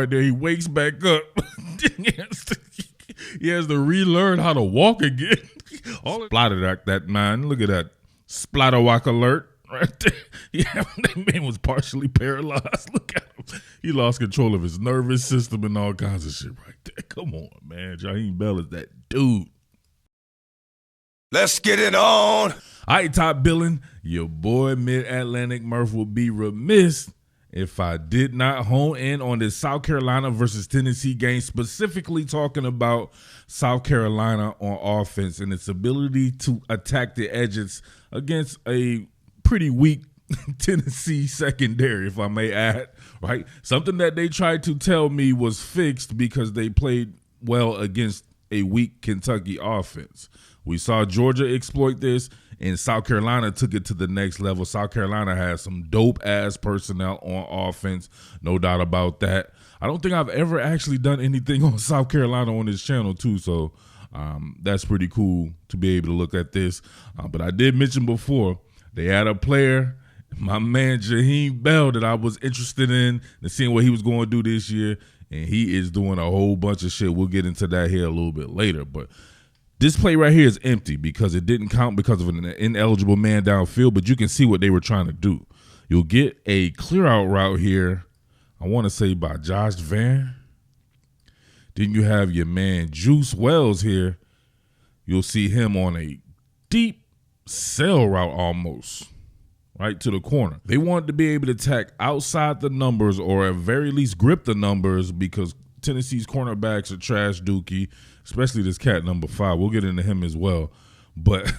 right there. He wakes back up. He has to relearn how to walk again. All splattered that man. Look at that splatter walk alert right there. Yeah, that man was partially paralyzed. Look at him. He lost control of his nervous system and all kinds of shit right there. Come on, man. Jaheim Bell is that dude. Let's get it on. All right, Top Billin, your boy Mid-Atlantic Murph would be remiss if I did not hone in on this South Carolina versus Tennessee game, specifically talking about South Carolina on offense and its ability to attack the edges against a pretty weak Tennessee secondary, if I may add, right? Something that they tried to tell me was fixed because they played well against a weak Kentucky offense. We saw Georgia exploit this, and South Carolina took it to the next level. South Carolina has some dope-ass personnel on offense, no doubt about that. I don't think I've ever actually done anything on South Carolina on this channel, too, so that's pretty cool to be able to look at this. But I did mention before, they had a player, my man Jaheim Bell, that I was interested in and seeing what he was going to do this year, and he is doing a whole bunch of shit. We'll get into that here a little bit later, but this play right here is empty because it didn't count because of an ineligible man downfield, but you can see what they were trying to do. You'll get a clear-out route here, I want to say by Josh Van. Then you have your man Juice Wells here. You'll see him on a deep sail route almost, right to the corner. They wanted to be able to attack outside the numbers or at very least grip the numbers because Tennessee's cornerbacks are trash dookie, especially this cat number 5. We'll get into him as well. But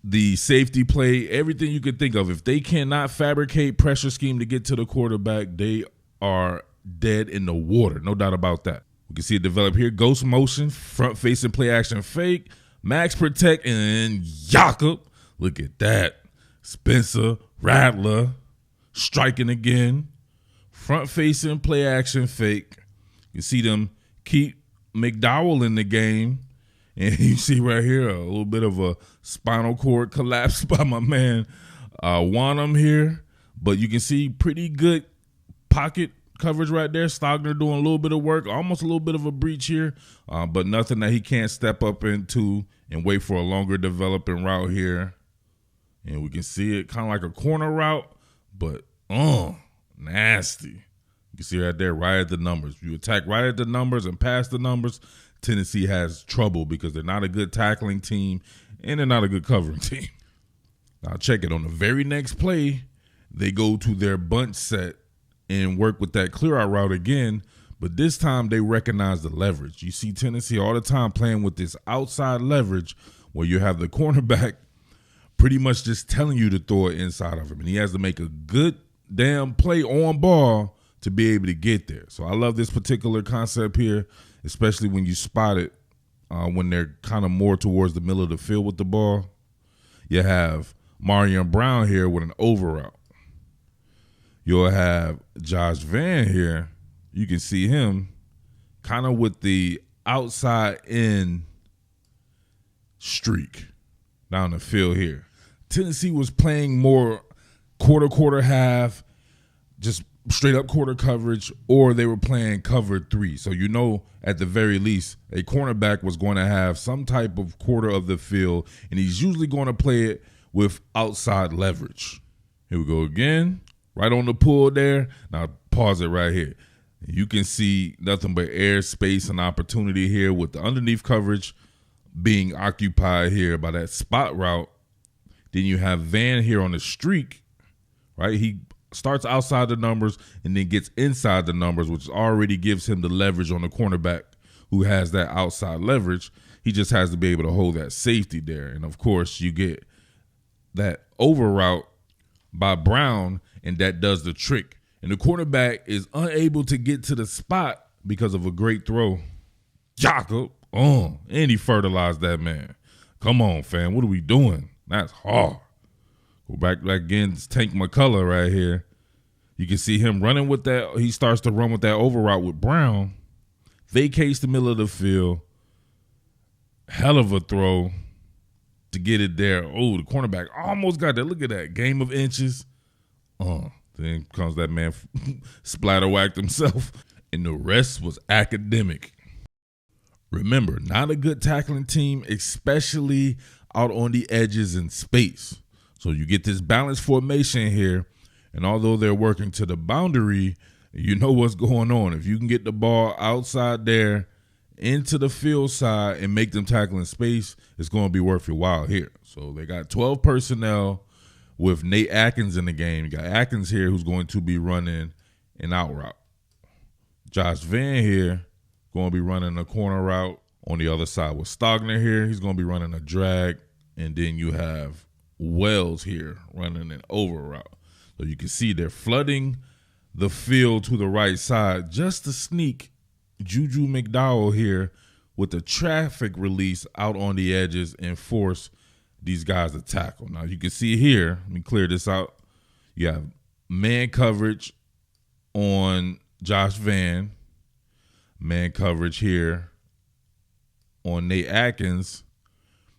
the safety play, everything you could think of, if they cannot fabricate pressure scheme to get to the quarterback, they are dead in the water. No doubt about that. We can see it develop here. Ghost motion, front facing play action fake, max protect, and Jakob. Look at that. Spencer Rattler striking again. Front facing play action fake. You see them keep McDowell in the game. And you see right here a little bit of a spinal cord collapse by my man Wanham here. But you can see pretty good pocket coverage right there. Stogner doing a little bit of work, almost a little bit of a breach here, but nothing that he can't step up into and wait for a longer developing route here. And we can see it kind of like a corner route, but nasty. You can see right there, right at the numbers. If you attack right at the numbers and past the numbers, Tennessee has trouble because they're not a good tackling team and they're not a good covering team. Now check it. On the very next play, they go to their bunch set and work with that clear out route again, but this time they recognize the leverage. You see Tennessee all the time playing with this outside leverage where you have the cornerback pretty much just telling you to throw it inside of him, and he has to make a good damn play on ball to be able to get there. So I love this particular concept here, especially when you spot it when they're kind of more towards the middle of the field with the ball. You have Marion Brown here with an over route. You'll have Josh Van here. You can see him kind of with the outside in streak down the field here. Tennessee was playing more quarter, half, just straight up quarter coverage, or they were playing cover 3. So you know at the very least a cornerback was going to have some type of quarter of the field, and he's usually going to play it with outside leverage. Here we go again. Right on the pull there. Now pause it right here. You can see nothing but air, space, and opportunity here with the underneath coverage being occupied here by that spot route. Then you have Van here on the streak, right? He starts outside the numbers and then gets inside the numbers, which already gives him the leverage on the cornerback who has that outside leverage. He just has to be able to hold that safety there. And, of course, you get that over route by Brown, and that does the trick. And the quarterback is unable to get to the spot because of a great throw. Jakob, and he fertilized that man. Come on, fam. What are we doing? That's hard. Go back again. It's Tank McCullough right here. You can see him running with that. He starts to run with that over route with Brown. Vacates the middle of the field. Hell of a throw to get it there. Oh, the cornerback almost got that. Look at that. Game of inches. Then comes that man splatter whacked himself. and the rest was academic. Remember, not a good tackling team, especially out on the edges in space. So you get this balanced formation here, and although they're working to the boundary, you know what's going on. If you can get the ball outside there into the field side and make them tackle in space, it's going to be worth your while here. So they got 12 personnel with Nate Atkins in the game. You got Atkins here who's going to be running an out route. Josh Van here going to be running a corner route. On the other side with Stogner here, he's going to be running a drag. And then you have Wells here running an over route. So you can see they're flooding the field to the right side just to sneak Juju McDowell here with the traffic release out on the edges and force these guys to tackle. Now you can see here, let me clear this out. You have man coverage on Josh Van, man coverage here on Nate Atkins,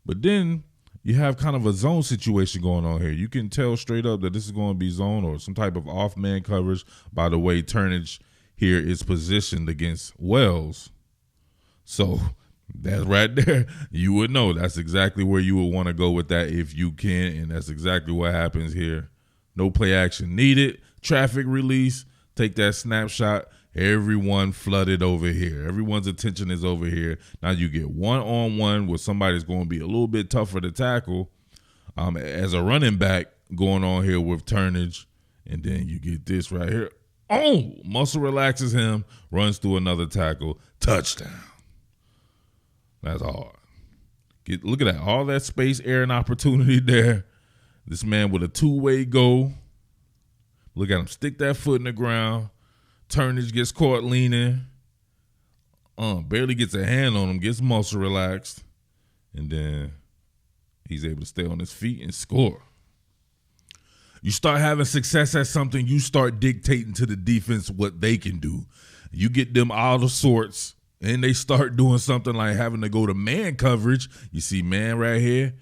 but then you have kind of a zone situation going on here. You can tell straight up that this is going to be zone or some type of off man coverage by the way Turnage here is positioned against Wells. So that's right there. You would know that's exactly where you would want to go with that if you can, and that's exactly what happens here. No play action needed. Traffic release. Take that snapshot. Everyone flooded over here. Everyone's attention is over here. Now you get one-on-one with somebody that's going to be a little bit tougher to tackle as a running back going on here with Turnage. And then you get this right here. Oh, muscle relaxes him, runs through another tackle, touchdown. That's hard. Look at that. All that space, air, and opportunity there. This man with a two-way go. Look at him stick that foot in the ground. Turnage gets caught leaning. Barely gets a hand on him, gets muscle relaxed. And then he's able to stay on his feet and score. You start having success at something, you start dictating to the defense what they can do. You get them out of sorts, and they start doing something like having to go to man coverage. You see man right here,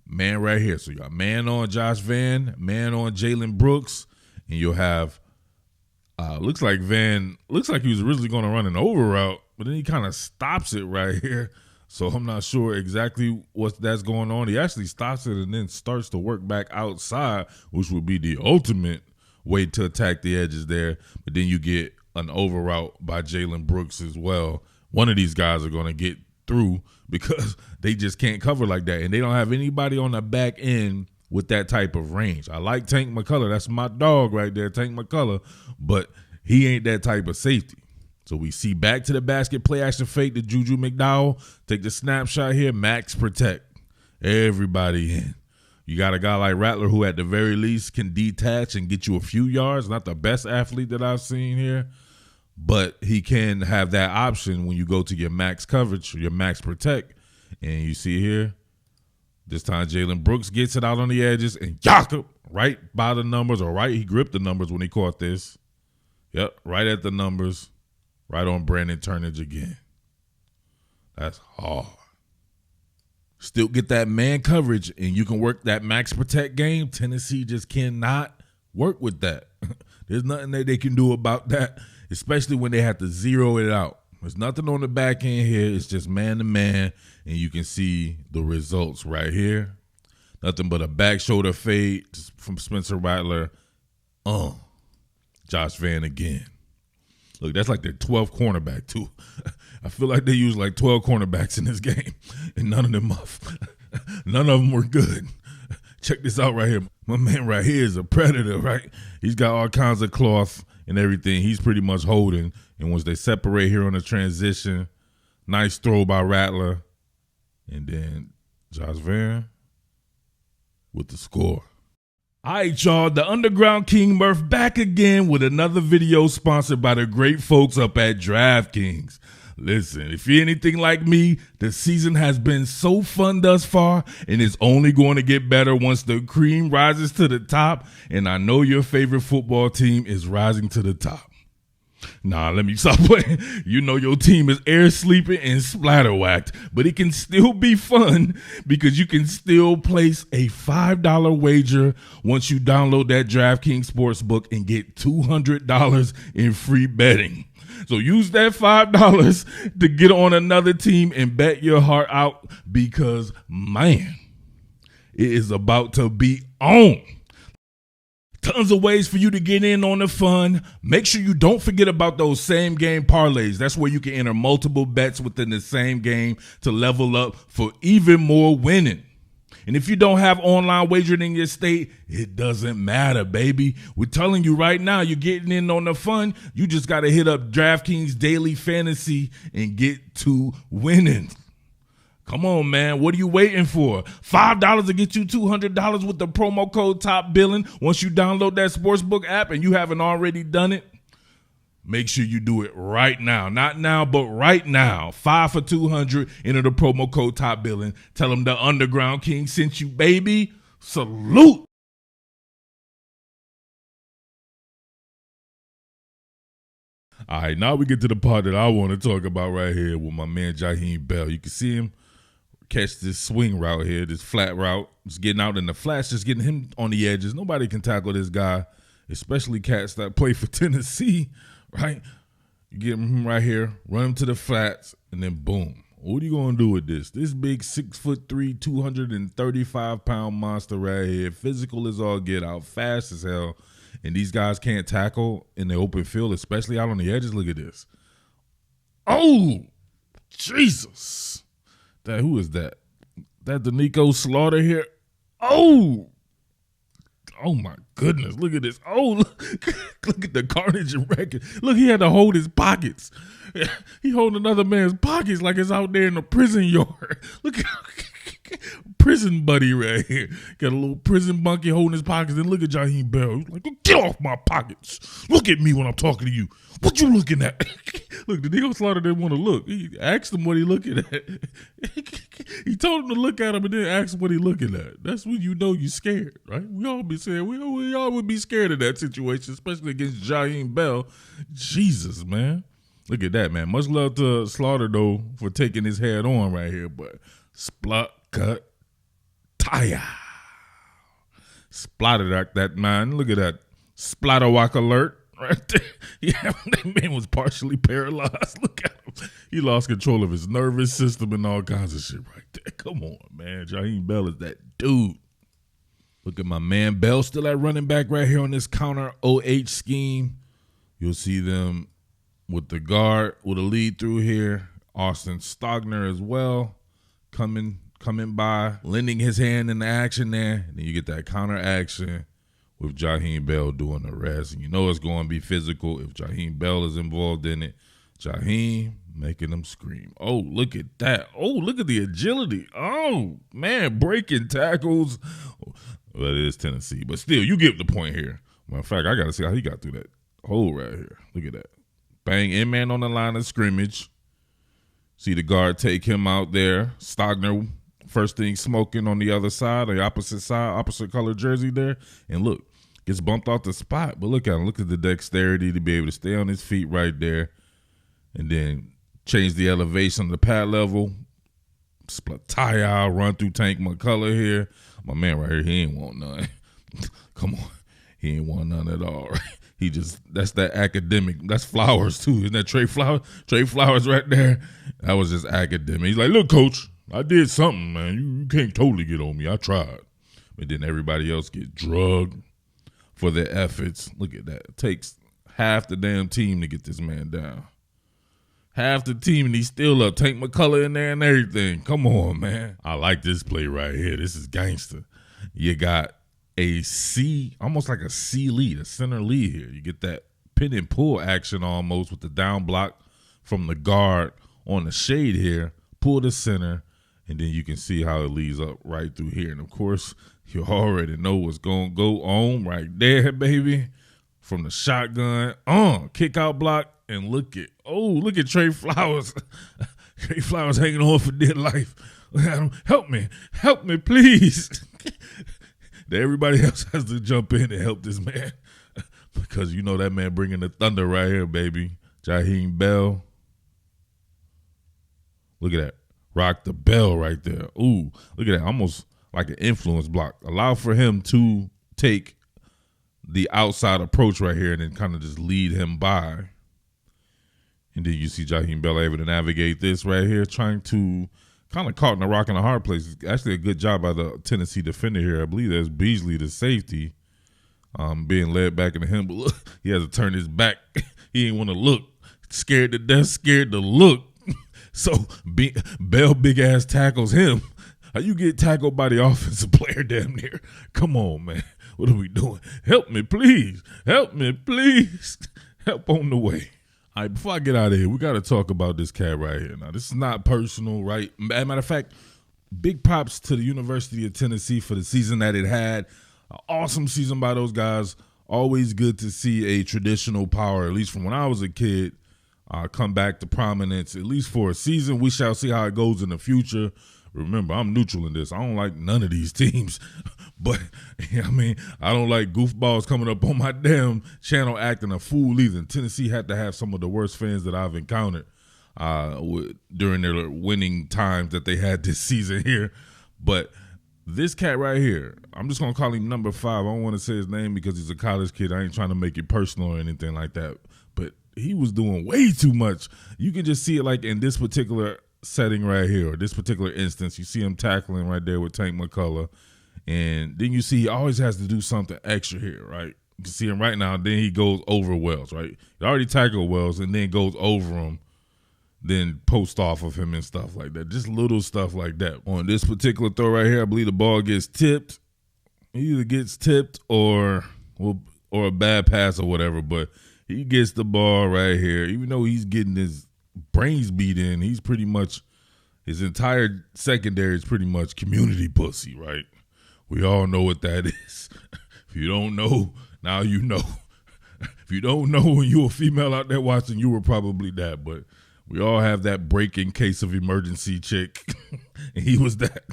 man right here. So you got man on Josh Van, man on Jalen Brooks, and you'll have looks like he was originally going to run an over route, but then he kind of stops it right here. So I'm not sure exactly that's going on. He actually stops it and then starts to work back outside, which would be the ultimate way to attack the edges there. But then you get an over route by Jalen Brooks as well. One of these guys are going to get through because they just can't cover like that. And they don't have anybody on the back end with that type of range. I like Tank McCullough. That's my dog right there, Tank McCullough. But he ain't that type of safety. So we see back to the basket, play action fake to Juju McDowell. Take the snapshot here, max protect. Everybody in. You got a guy like Rattler who at the very least can detach and get you a few yards. Not the best athlete that I've seen here, but he can have that option when you go to your max coverage or your max protect. And you see here, this time Jalen Brooks gets it out on the edges and Jakob right by the numbers, or right, he gripped the numbers when he caught this. Yep, right at the numbers. Right on Brandon Turnage again. That's hard. Still get that man coverage, and you can work that max protect game. Tennessee just cannot work with that. There's nothing that they can do about that, especially when they have to zero it out. There's nothing on the back end here. It's just man-to-man, and you can see the results right here. Nothing but a back shoulder fade from Spencer Rattler. Josh Van again. Look, that's like their 12th cornerback, too. I feel like they used like 12 cornerbacks in this game, and none of them were good. Check this out right here. My man right here is a predator, right? He's got all kinds of cloth and everything. He's pretty much holding. And once they separate here on the transition, nice throw by Rattler. And then Josh Van with the score. All right, y'all, the Underground King Murph back again with another video sponsored by the great folks up at DraftKings. Listen, if you're anything like me, the season has been so fun thus far, and it's only going to get better once the cream rises to the top, and I know your favorite football team is rising to the top. Nah, let me stop playing. You know your team is air sleeping and splatter whacked, but it can still be fun because you can still place a $5 wager once you download that DraftKings Sportsbook and get $200 in free betting. So use that $5 to get on another team and bet your heart out because, man, it is about to be on. Tons of ways for you to get in on the fun. Make sure you don't forget about those same game parlays. That's where you can enter multiple bets within the same game to level up for even more winning. And if you don't have online wagering in your state, it doesn't matter, baby. We're telling you right now, you're getting in on the fun. You just got to hit up DraftKings Daily Fantasy and get to winning. Come on, man. What are you waiting for? $5 to get you $200 with the promo code TOPBILLIN. Once you download that sportsbook app and you haven't already done it, make sure you do it right now. Not now, but right now. 5 for $200. Enter the promo code TOPBILLIN. Tell them the Underground King sent you, baby. Salute. All right, now we get to the part that I want to talk about right here with my man Jaheim Bell. You can see him catch this swing route here, this flat route. Just getting out in the flats, just getting him on the edges. Nobody can tackle this guy, especially cats that play for Tennessee, right? You get him right here, run him to the flats, and then boom. What are you going to do with this? This big 6'3", 235-pound monster right here, physical as all get out, fast as hell, and these guys can't tackle in the open field, especially out on the edges. Look at this. Oh, Jesus. Who is that? That Danico Slaughter here? Oh my goodness. Look at this. Oh, look at the carnage and record. Look, he had to hold his pockets. He holding another man's pockets like it's out there in the prison yard. Look at prison buddy right here. Got a little prison monkey holding his pockets. And look at Jaheim Bell. He's like, get off my pockets. Look at me when I'm talking to you. What you looking at? Look, the Danico Slaughter didn't want to look. He asked him what he looking at. He told him to look at him and then asked him what he looking at. That's when you know you're scared, right? We all be saying, we all would be scared of that situation, especially against Jaheim Bell. Jesus, man. Look at that, man. Much love to Slaughter, though, for taking his head on right here. But splat, cut, tire. Splattered that man. Look at that. Splatter walk alert. Right there. Yeah, that man was partially paralyzed. Look at him. He lost control of his nervous system and all kinds of shit right there. Come on, man. Jaheim Bell is that dude. Look at my man Bell still at running back right here on this counter OH scheme. You'll see them with the guard with a lead through here. Austin Stogner as well coming by, lending his hand in the action there. And then you get that counter action with Jaheim Bell doing the rest. And you know it's going to be physical if Jaheim Bell is involved in it. Jaheim making them scream. Oh, look at that. Oh, look at the agility. Oh, man, breaking tackles. Well, it is Tennessee. But still, you get the point here. Matter of fact, I got to see how he got through that hole right here. Look at that. Bang, in-man on the line of scrimmage. See the guard take him out there. Stogner, first thing smoking on the other side, the opposite side, opposite color jersey there. And look, gets bumped off the spot. But look at him. Look at the dexterity to be able to stay on his feet right there. And then change the elevation of the pad level. Split tie-out, run through Tank McCullough here. My man right here, he ain't want none. Come on. He ain't want none at all, right? He just, that's that academic. That's Flowers, too. Isn't that Trey Flowers? Trey Flowers right there. That was just academic. He's like, look, coach, I did something, man. You can't totally get on me. I tried. But then everybody else get drugged for their efforts. Look at that. It takes half the damn team to get this man down. Half the team, and he's still up. Tank McCullough in there and everything. Come on, man. I like this play right here. This is gangster. You got a C, almost like a C lead, a center lead here. You get that pin and pull action almost with the down block from the guard on the shade here. Pull the center, and then you can see how it leads up right through here. And, of course, you already know what's going to go on right there, baby. From the shotgun, kick out block, and look at Trey Flowers. Trey Flowers hanging on for dear life. Help me, please. Everybody else has to jump in and help this man because you know that man bringing the thunder right here, baby. Jaheim Bell. Look at that. Rock the bell right there. Ooh, look at that. Almost like an influence block. Allow for him to take the outside approach right here and then kind of just lead him by. And then you see Jaheim Bell able to navigate this right here, trying to kind of caught in a rock and a hard place. It's actually a good job by the Tennessee defender here. I believe that's Beasley, the safety, being led back into him. But look, he has to turn his back. He ain't want to look. Scared to death, scared to look. So Bell big ass tackles him. How you get tackled by the offensive player damn near? Come on, man. What are we doing? Help me, please. Help me, please. Help on the way. All right, before I get out of here, we got to talk about this cat right here. Now, this is not personal, right? As a matter of fact, big props to the University of Tennessee for the season that it had. An awesome season by those guys. Always good to see a traditional power, at least from when I was a kid, come back to prominence, at least for a season. We shall see how it goes in the future. Remember, I'm neutral in this. I don't like none of these teams. But, I mean, I don't like goofballs coming up on my damn channel acting a fool either. Tennessee had to have some of the worst fans that I've encountered during their winning times that they had this season here. But this cat right here, I'm just going to call him number 5. I don't want to say his name because he's a college kid. I ain't trying to make it personal or anything like that. But he was doing way too much. You can just see it like in this particular setting right here, or this particular instance. You see him tackling right there with Tank McCullough. And then you see he always has to do something extra here, right? You can see him right now. Then he goes over Wells, right? He already tackled Wells and then goes over him, then post off of him and stuff like that. Just little stuff like that. On this particular throw right here, I believe the ball gets tipped. He either gets tipped or a bad pass or whatever, but he gets the ball right here. Even though he's getting his brains beat in, he's pretty much, his entire secondary is pretty much community pussy, right? We all know what that is. If you don't know, now you know. If you don't know when you're a female out there watching, you were probably that. But we all have that break in case of emergency chick. And he was that.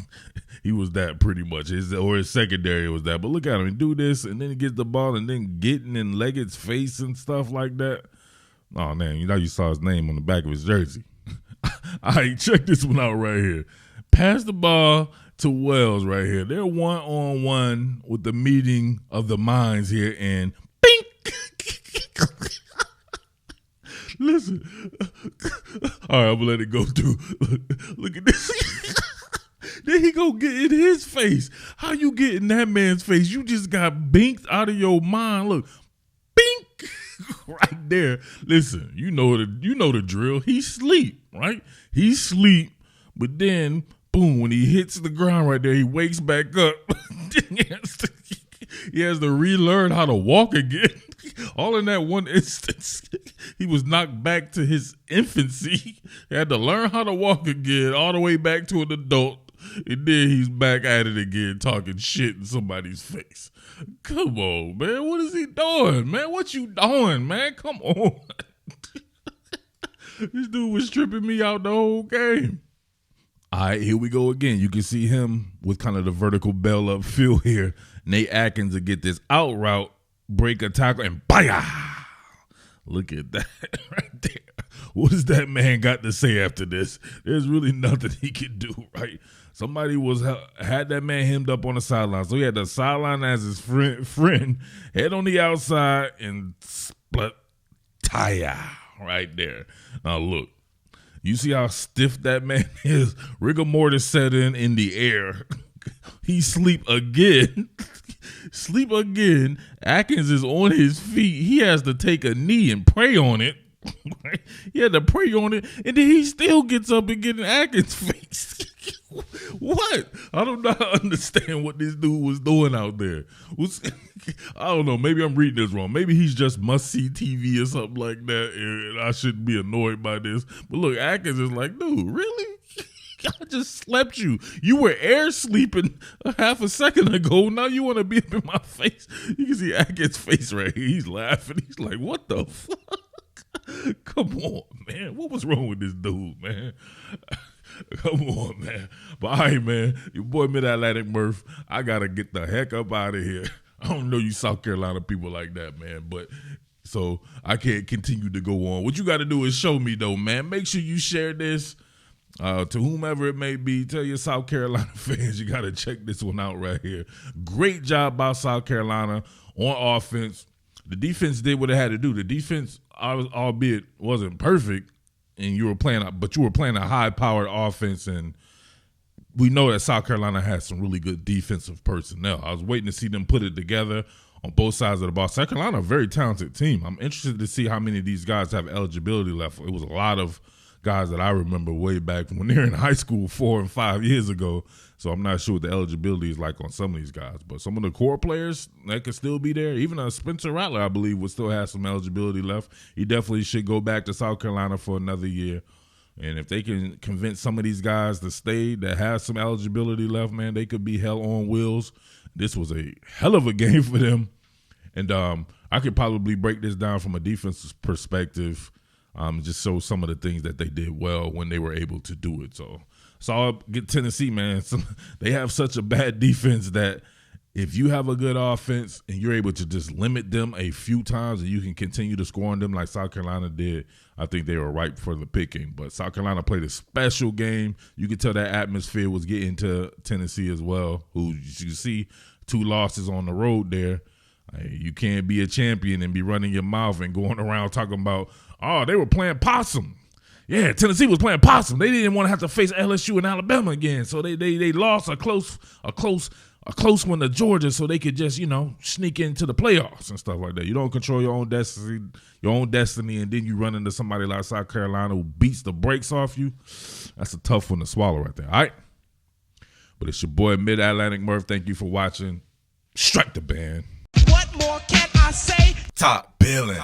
He was that pretty much. His secondary was that. But look at him. He do this, and then he gets the ball, and then getting in Leggett's face and stuff like that. Oh, man, you saw his name on the back of his jersey. All right, check this one out right here. Pass the ball to Wells right here. They're one-on-one with the meeting of the minds here, and bink! Listen. All right, I'm going to let it go through. Look at this. Then he go get in his face. How you get in that man's face? You just got binked out of your mind. Look, bink! Right there. Listen, you know the drill. He sleep, right? He sleep, but then boom, when he hits the ground right there, he wakes back up. He has to relearn how to walk again. All in that one instance. He was knocked back to his infancy. He had to learn how to walk again, all the way back to an adult. And then he's back at it again, talking shit in somebody's face. Come on, man. What is he doing, man? What you doing, man? Come on. This dude was tripping me out the whole game. All right, here we go again. You can see him with kind of the vertical bell upfield here. Nate Atkins will get this out route, break a tackle, and baya! Look at that right there. What does that man got to say after this? There's really nothing he can do, right? Somebody had that man hemmed up on the sideline. So he had the sideline as his friend, head on the outside, and split tire right there. Now look. You see how stiff that man is? Rigor mortis set in the air. He sleep again. Sleep again. Atkins is on his feet. He has to take a knee and pray on it. He had to pray on it, and then he still gets up and get in Atkins' face. What? I do not understand what this dude was doing out there. I don't know. Maybe I'm reading this wrong. Maybe he's just must-see TV or something like that, and I shouldn't be annoyed by this. But look, Atkins is like, dude, really? I just slept you. You were air sleeping a half a second ago. Now you want to be up in my face? You can see Atkins' face right here. He's laughing. He's like, what the fuck? Come on, man. What was wrong with this dude, man? Come on, man. But all right, man, your boy Mid-Atlantic Murph, I got to get the heck up out of here. I don't know you South Carolina people like that, man, but so I can't continue to go on. What you got to do is show me, though, man. Make sure you share this to whomever it may be. Tell your South Carolina fans you got to check this one out right here. Great job by South Carolina on offense. The defense did what it had to do. The defense, albeit wasn't perfect, and you were playing a high-powered offense, and we know that South Carolina has some really good defensive personnel. I was waiting to see them put it together on both sides of the ball. South Carolina, a very talented team. I'm interested to see how many of these guys have eligibility left. It was a lot of guys that I remember way back when they were in high school 4 and 5 years ago. So I'm not sure what the eligibility is like on some of these guys. But some of the core players that could still be there. Even Spencer Rattler, I believe, would still have some eligibility left. He definitely should go back to South Carolina for another year. And if they can convince some of these guys to stay that have some eligibility left, man, they could be hell on wheels. This was a hell of a game for them. And I could probably break this down from a defensive perspective, just show some of the things that they did well when they were able to do it. So I'll get Tennessee, man. They have such a bad defense that if you have a good offense and you're able to just limit them a few times and you can continue to score on them like South Carolina did, I think they were ripe for the picking. But South Carolina played a special game. You could tell that atmosphere was getting to Tennessee as well, who you see 2 losses on the road there. You can't be a champion and be running your mouth and going around talking about, oh, they were playing possum. Yeah, Tennessee was playing possum. They didn't want to have to face LSU and Alabama again, so they lost a close one to Georgia, so they could just sneak into the playoffs and stuff like that. You don't control your own destiny, and then you run into somebody like South Carolina who beats the brakes off you. That's a tough one to swallow right there. All right, but it's your boy Mid-Atlantic Murph. Thank you for watching. Strike the band. What more can I say? Top Billin.